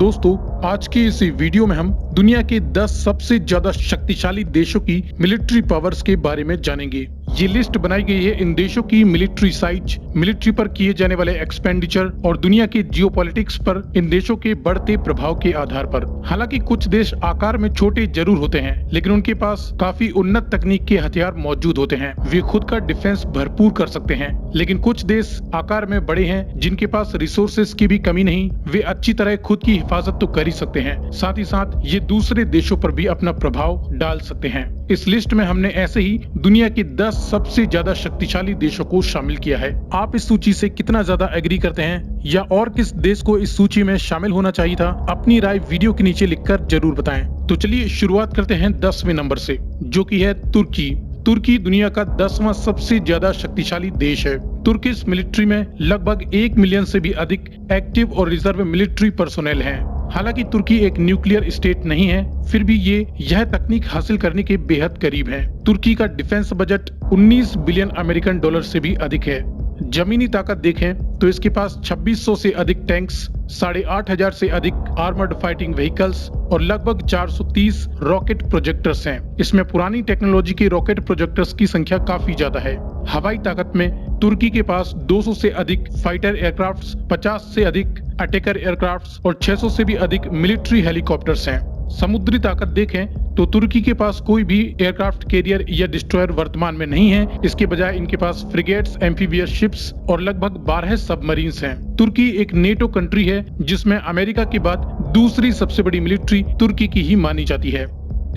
दोस्तों, आज की इस वीडियो में हम दुनिया के 10 सबसे ज्यादा शक्तिशाली देशों की मिलिट्री पावर्स के बारे में जानेंगे। ये लिस्ट बनाई गई है इन देशों की मिलिट्री साइज, मिलिट्री पर किए जाने वाले एक्सपेंडिचर और दुनिया के जियोपॉलिटिक्स पर इन देशों के बढ़ते प्रभाव के आधार पर। हालांकि कुछ देश आकार में छोटे जरूर होते हैं, लेकिन उनके पास काफी उन्नत तकनीक के हथियार मौजूद होते हैं। वे खुद का डिफेंस भरपूर कर सकते हैं। लेकिन कुछ देश आकार में बड़े हैं, जिनके पास रिसोर्सेज की भी कमी नहीं। वे अच्छी तरह खुद की हिफाजत तो कर ही सकते हैं, साथ ही साथ ये दूसरे देशों पर भी अपना प्रभाव डाल सकते हैं। इस लिस्ट में हमने ऐसे ही दुनिया के 10 सबसे ज्यादा शक्तिशाली देशों को शामिल किया है। आप इस सूची से कितना ज्यादा एग्री करते हैं या और किस देश को इस सूची में शामिल होना चाहिए था, अपनी राय वीडियो के नीचे लिखकर जरूर बताएं। तो चलिए शुरुआत करते हैं 10वें नंबर से, जो कि है तुर्की। तुर्की दुनिया का 10वां सबसे ज्यादा शक्तिशाली देश है। तुर्किश मिलिट्री में लगभग 1 मिलियन से भी अधिक एक्टिव और रिजर्व मिलिट्री पर्सोनेल हैं। हालांकि तुर्की एक न्यूक्लियर स्टेट नहीं है, फिर भी ये यह तकनीक हासिल करने के बेहद करीब है। तुर्की का defence budget 19 billion American dollar से भी अधिक है। जमीनी ताकत देखें तो इसके पास 2600 से अधिक टैंक्स, 8,500 से अधिक आर्मर्ड फाइटिंग व्हीकल्स और लगभग 430 रॉकेट प्रोजेक्टर्स हैं। इसमें पुरानी टेक्नोलॉजी के रॉकेट प्रोजेक्टर्स की संख्या काफी ज्यादा है। हवाई ताकत में तुर्की के पास 200 से अधिक फाइटर एयरक्राफ्ट्स, 50 से अधिक अटैकर एयरक्राफ्ट्स और 600 से भी अधिक मिलिट्री हेलीकॉप्टर्स हैं। समुद्री ताकत देखें तो तुर्की के पास कोई भी एयरक्राफ्ट कैरियर या डिस्ट्रॉयर वर्तमान में नहीं है। इसके बजाय इनके पास फ्रिगेट्स, एम्फीबियस शिप्स और लगभग 12 सबमरीन्स हैं। तुर्की एक नेटो कंट्री है, जिसमें अमेरिका के बाद दूसरी सबसे बड़ी मिलिट्री तुर्की की ही मानी जाती है।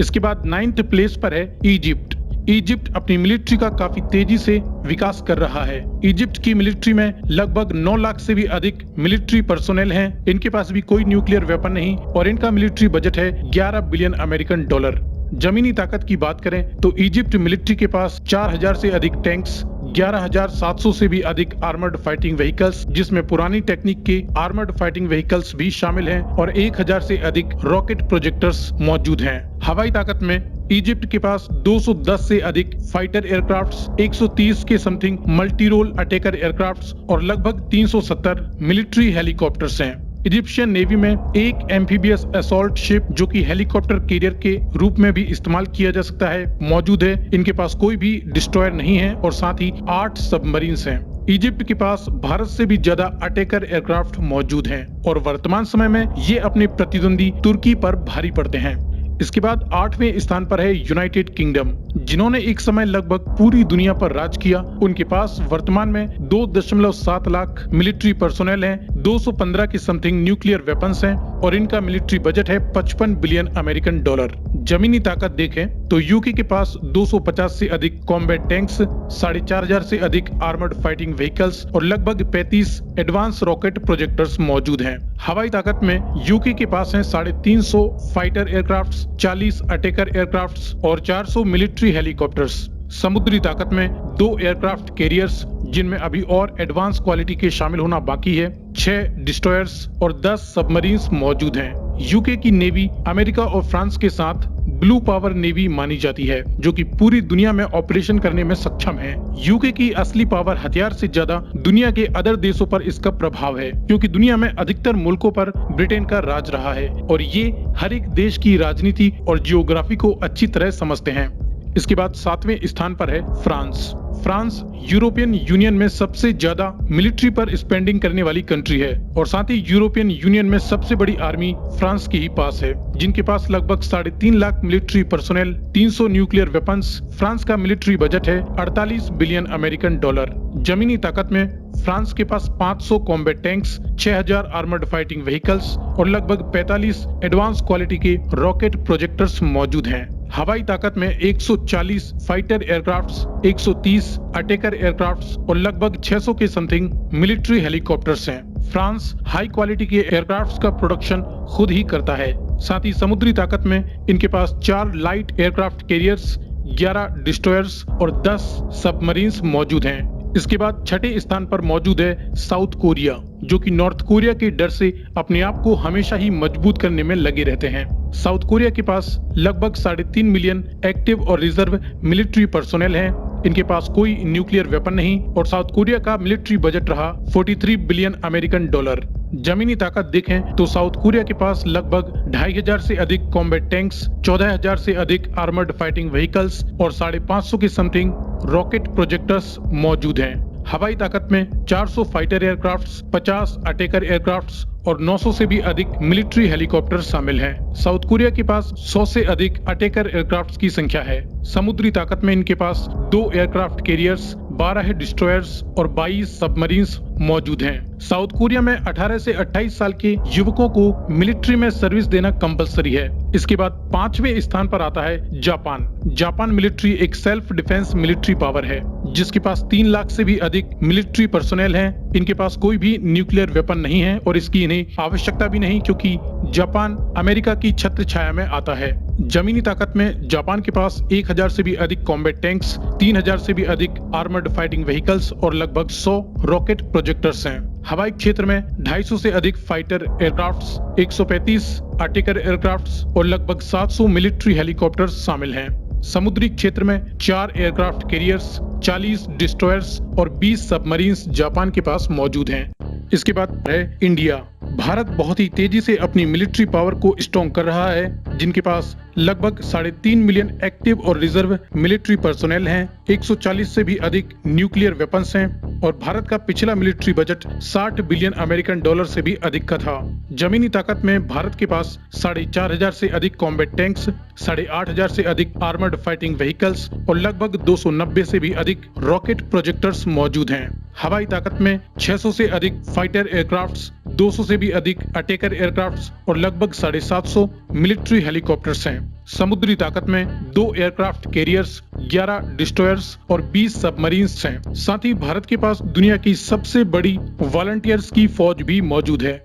इसके बाद 9th प्लेस पर है इजिप्ट। इजिप्ट अपनी मिलिट्री का काफी तेजी से विकास कर रहा है। इजिप्ट की मिलिट्री में लगभग 9 लाख से भी अधिक मिलिट्री पर्सोनेल हैं। इनके पास भी कोई न्यूक्लियर वेपन नहीं और इनका मिलिट्री बजट है 11 बिलियन अमेरिकन डॉलर। जमीनी ताकत की बात करें तो इजिप्ट मिलिट्री के पास 4000 से अधिक टैंक्स, 11,700 से भी अधिक आर्मर्ड फाइटिंग व्हीकल्स, जिसमें पुरानी टेक्निक के आर्मर्ड फाइटिंग व्हीकल्स भी शामिल हैं, और 1000 से अधिक रॉकेट प्रोजेक्टर्स मौजूद हैं। हवाई ताकत में इजिप्ट के पास 210 से अधिक फाइटर एयरक्राफ्ट्स, 130 के something multi role attacker aircrafts और लगभग 370 मिलिट्री हेलीकॉप्टर्स हैं। इजिप्शियन नेवी में एक एम्फीबियस असॉल्ट शिप, जो कि हेलीकॉप्टर कैरियर के रूप में भी इस्तेमाल किया जा सकता है, मौजूद है। इनके पास कोई भी डिस्ट्रॉयर नहीं है और साथ ही 8 सबमरीन्स हैं। इजिप्ट के पास भारत से भी ज्यादा अटैकर एयरक्राफ्ट मौजूद हैं और वर्तमान समय में ये अपने प्रतिद्वंदी तुर्की पर भारी पड़ते हैं। इसके बाद 8वें स्थान पर है यूनाइटेड किंगडम, जिन्होंने एक समय लगभग पूरी दुनिया पर राज किया। उनके पास वर्तमान में 2.7 लाख मिलिट्री पर्सोनेल हैं, 215 के समथिंग न्यूक्लियर वेपन्स हैं और इनका मिलिट्री बजट है 55 बिलियन अमेरिकन डॉलर। जमीनी ताकत देखें तो यूके के पास 250 से अधिक कॉम्बैट टैंक्स, 4,500 से अधिक आर्मर्ड फाइटिंग व्हीकल्स और लगभग 35 एडवांस रॉकेट प्रोजेक्टर्स मौजूद हैं। हवाई ताकत में यूके के पास है 350 फाइटर एयरक्राफ्ट्स, 40 अटैकर एयरक्राफ्ट्स और 400 मिलिट्री हेलीकॉप्टर्स। समुद्री ताकत में 2 एयरक्राफ्ट कैरियर्स, जिनमें अभी और एडवांस क्वालिटी के शामिल होना बाकी है, 6 डिस्ट्रॉयर्स और 10 सबमरीन्स मौजूद हैं। यूके की नेवी अमेरिका और फ्रांस के साथ ब्लू पावर नेवी मानी जाती है, जो कि पूरी दुनिया में ऑपरेशन करने में सक्षम है। यूके की असली पावर हथियार से ज्यादा दुनिया के अदर देशों पर इसका प्रभाव है, क्योंकि दुनिया में अधिकतर मुल्कों पर ब्रिटेन का राज रहा है और ये हर एक देश की राजनीति और जियोग्राफी को अच्छी तरह समझते हैं। इसके बाद 7वें स्थान पर है फ्रांस। फ्रांस यूरोपियन यूनियन में सबसे ज्यादा मिलिट्री पर स्पेंडिंग करने वाली कंट्री है और साथ ही यूरोपियन यूनियन में सबसे बड़ी आर्मी फ्रांस के ही पास है, जिनके पास लगभग 3.5 lakh military personnel, 300 nuclear weapons. France का मिलिट्री बजट है 48 बिलियन अमेरिकन डॉलर। जमीनी ताकत में फ्रांस के पास 500 combat tanks, 6000 armoured fighting vehicles और लगभग 45 एडवांस क्वालिटी के रॉकेट प्रोजेक्टर्स मौजूद हैं। हवाई ताकत में 140 फाइटर एयरक्राफ्ट्स, 130 अटैकर एयरक्राफ्ट्स और लगभग 600 के समथिंग मिलिट्री हेलीकॉप्टर्स हैं। फ्रांस हाई क्वालिटी के एयरक्राफ्ट्स का प्रोडक्शन खुद ही करता है। साथ ही समुद्री ताकत में इनके पास 4 लाइट एयरक्राफ्ट कैरियर्स, 11 डिस्ट्रॉयर्स और 10 सबमरीन्स मौजूद हैं। इसके बाद 6ठे स्थान पर मौजूद है साउथ कोरिया, जो कि नॉर्थ कोरिया के डर से अपने आप को हमेशा ही मजबूत करने में लगे रहते हैं। साउथ कोरिया के पास लगभग 3.5 मिलियन एक्टिव और रिजर्व मिलिट्री पर्सोनेल हैं। इनके पास कोई न्यूक्लियर वेपन नहीं और साउथ कोरिया का मिलिट्री बजट रहा 43 बिलियन अमेरिकन डॉलर। जमीनी ताकत देखें तो साउथ कोरिया के पास लगभग 2500 से अधिक कॉम्बैट टैंक्स, 14000 से अधिक आर्मर्ड फाइटिंग व्हीकल्स और 550 के समथिंग रॉकेट प्रोजेक्टर्स मौजूद हैं। हवाई ताकत में 400 फाइटर एयरक्राफ्ट्स, 50 अटैकर एयरक्राफ्ट्स और 900 से भी अधिक मिलिट्री हेलीकॉप्टर शामिल हैं। साउथ कोरिया के पास 100 से अधिक अटैकर एयरक्राफ्ट्स की संख्या है। समुद्री ताकत में इनके पास 2 एयरक्राफ्ट कैरियर्स, 12 डिस्ट्रॉयर्स और 22 सबमरीन्स मौजूद हैं। साउथ कोरिया में 18 से 28 साल के युवकों को मिलिट्री में सर्विस देना कंपलसरी है। इसके बाद 5वें स्थान पर आता है जापान। जापान मिलिट्री एक सेल्फ डिफेंस मिलिट्री पावर है जिसके पास 3 लाख से भी अधिक मिलिट्री पर्सोनेल हैं। इनके पास कोई भी न्यूक्लियर वेपन नहीं है और इसकी इन्हें आवश्यकता भी नहीं, क्योंकि जापान अमेरिका की छत्र छाया में आता है। जमीनी ताकत में जापान के पास 1000 से भी अधिक कॉम्बैट टैंक्स, 3000 से भी अधिक आर्मर्ड फाइटिंग व्हीकल्स और लगभग 100 रॉकेट प्रोजेक्टर्स हैं। हवाई क्षेत्र में 250 से अधिक फाइटर एयरक्राफ्ट्स, 135 अटैकर एयरक्राफ्ट्स और लगभग 700 मिलिट्री हेलीकॉप्टर्स शामिल हैं। समुद्री क्षेत्र में 4 एयरक्राफ्ट कैरियर्स, 40 डिस्ट्रॉयर्स और 20 सबमरीन्स जापान के पास मौजूद हैं। इसके बाद है इंडिया। भारत बहुत ही तेजी से अपनी मिलिट्री पावर को स्ट्रॉन्ग कर रहा है, जिनके पास लगभग 3.5 मिलियन एक्टिव और रिजर्व मिलिट्री पर्सोनेल हैं, 140 से भी अधिक न्यूक्लियर वेपन्स हैं और भारत का पिछला military budget 60 billion American dollar से भी अधिक का था। जमीनी ताकत में भारत के पास 4500 से अधिक कॉम्बैट टैंक्स, 8500 से अधिक आर्मर्ड फाइटिंग व्हीकल्स और लगभग 290 से भी अधिक रॉकेट प्रोजेक्टर्स मौजूद हैं। हवाई ताकत में 600 से अधिक फाइटर एयरक्राफ्ट्स, 200 से भी अधिक अटैकर एयरक्राफ्ट्स और लगभग 750 मिलिट्री हेलीकॉप्टर्स हैं। समुद्री ताकत में 2 एयरक्राफ्ट कैरियर्स, 11 डिस्ट्रॉयर्स और 20 सबमरीन्स हैं। साथ ही भारत के पास दुनिया की सबसे बड़ी वॉलंटियर्स की फौज भी मौजूद है।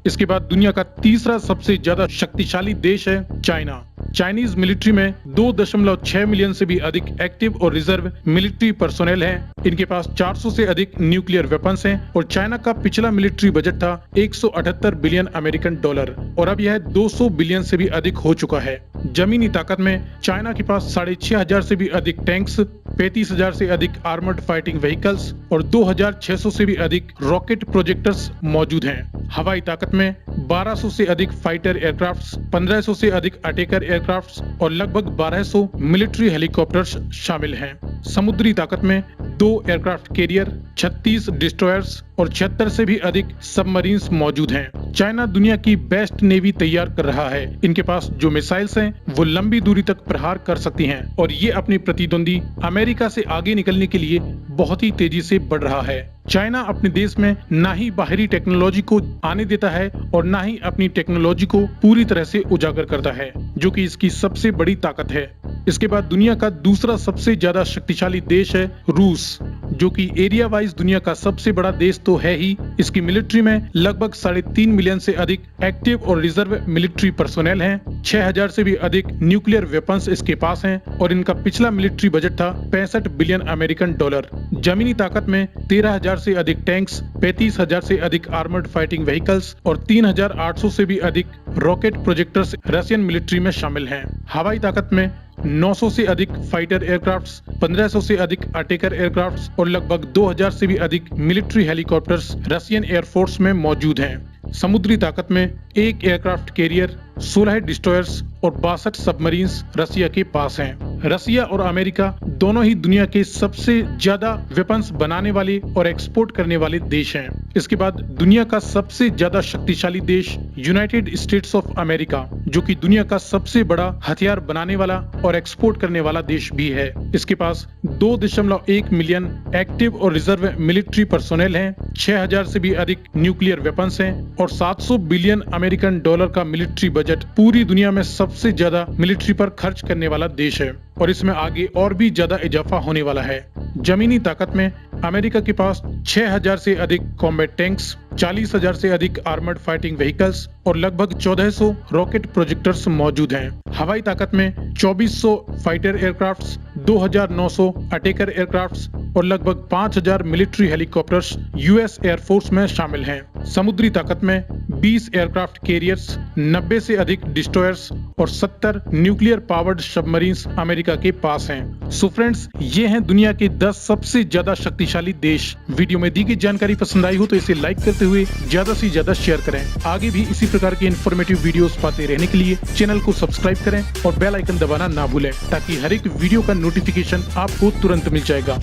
इसके बाद दुनिया का तीसरा सबसे ज्यादा शक्तिशाली देश है चाइना। चाइनीज मिलिट्री में 2.6 मिलियन से भी अधिक एक्टिव और रिजर्व मिलिट्री पर्सोनेल हैं। इनके पास 400 से अधिक न्यूक्लियर वेपन्स हैं और चाइना का पिछला मिलिट्री बजट था 178 बिलियन अमेरिकन डॉलर और अब यह 200 बिलियन से भी अधिक हो चुका है। जमीनी ताकत में चाइना के पास 6500 से भी अधिक टैंक्स, 35,000 से अधिक आर्मर्ड फाइटिंग व्हीकल्स और 2600 से भी अधिक रॉकेट प्रोजेक्टर्स मौजूद हैं। हवाई ताकत में 1200 से अधिक फाइटर एयरक्राफ्ट्स, 1500 से अधिक अटैकर एयरक्राफ्ट्स और लगभग 1200 मिलिट्री हेलीकॉप्टर्स शामिल हैं। समुद्री ताकत में 2 एयरक्राफ्ट कैरियर, 36 डिस्ट्रॉयर्स और 76 से भी अधिक सबमरीन्स मौजूद हैं। चाइना दुनिया की बेस्ट नेवी तैयार कर रहा है। इनके पास जो मिसाइल्स हैं वो लंबी दूरी तक प्रहार कर सकती हैं और ये अपनी प्रतिद्वंदी अमेरिका से आगे निकलने के लिए बहुत ही तेजी से बढ़ रहा है। चाइना अपने देश में ना ही बाहरी टेक्नोलॉजी को आने देता है और ना ही अपनी टेक्नोलॉजी को पूरी तरह से उजागर करता है, जो कि इसकी सबसे बड़ी ताकत है। इसके बाद दुनिया का दूसरा सबसे ज्यादा शक्तिशाली देश है रूस, जो कि एरिया वाइज दुनिया का सबसे बड़ा देश तो है ही। इसकी मिलिट्री में लगभग 3.5 मिलियन से अधिक एक्टिव और रिजर्व मिलिट्री पर्सोनेल हैं, 6000 से भी अधिक न्यूक्लियर वेपन्स इसके पास हैं और इनका पिछला मिलिट्री बजट था 65 बिलियन अमेरिकन डॉलर। जमीनी ताकत में 13,000 से अधिक टैंक्स, 35,000 से अधिक आर्मर्ड फाइटिंग व्हीकल्स और 3,800 से भी अधिक रॉकेट प्रोजेक्टर्स रशियन मिलिट्री में शामिल हैं। हवाई ताकत में 900 से अधिक फाइटर एयरक्राफ्ट्स, 1500 से अधिक अटैकर एयरक्राफ्ट्स और लगभग 2000 से भी अधिक मिलिट्री हेलीकॉप्टर्स रशियन एयरफोर्स में मौजूद हैं। समुद्री ताकत में 1 एयरक्राफ्ट कैरियर, 16 डिस्ट्रॉयर्स और 62 सबमरीन्स रसिया के पास हैं। रसिया और अमेरिका दोनों ही दुनिया के सबसे ज्यादा वेपन्स बनाने वाले और एक्सपोर्ट करने वाले देश हैं। इसके बाद दुनिया का सबसे ज्यादा शक्तिशाली देश यूनाइटेड स्टेट्स ऑफ अमेरिका, जो कि दुनिया का सबसे बड़ा हथियार बनाने वाला और एक्सपोर्ट करने वाला देश भी है। इसके पास 2.1 मिलियन एक्टिव और रिजर्व मिलिट्री पर्सोनेल हैं, 6000 से भी अधिक न्यूक्लियर वेपन्स हैं और 700 बिलियन अमेरिकन डॉलर का मिलिट्री बजट पूरी दुनिया में सबसे ज्यादा मिलिट्री पर खर्च करने वाला देश है और इसमें आगे और भी ज्यादा इजाफा होने वाला है। जमीनी ताकत में अमेरिका के पास 6000 से अधिक कॉम्बैट टैंक्स, 40,000 से अधिक आर्मर्ड फाइटिंग व्हीकल्स और लगभग 1400 रॉकेट प्रोजेक्टर्स मौजूद हैं। हवाई ताकत में 2400 फाइटर एयरक्राफ्ट्स, 2900 अटैकर एयरक्राफ्ट्स और लगभग 5000 मिलिट्री हेलीकॉप्टर्स यूएस एयरफोर्स में शामिल हैं। समुद्री ताकत में 20 एयरक्राफ्ट कैरियर्स, 90 से अधिक डिस्ट्रॉयर्स और 70 न्यूक्लियर पावर्ड सबमरीन्स अमेरिका के पास हैं। सो फ्रेंड्स, ये हैं दुनिया के 10 सबसे ज्यादा शक्तिशाली देश। वीडियो में दी गई जानकारी पसंद आई हो तो इसे लाइक करते हुए ज्यादा से ज्यादा शेयर करें। आगे भी इसी प्रकार के इन्फॉर्मेटिव वीडियोस पाते रहने के लिए चैनल को सब्सक्राइब करें और बेल आइकन दबाना ना भूलें, ताकि हर एक वीडियो का नोटिफिकेशन आपको तुरंत मिल जाएगा।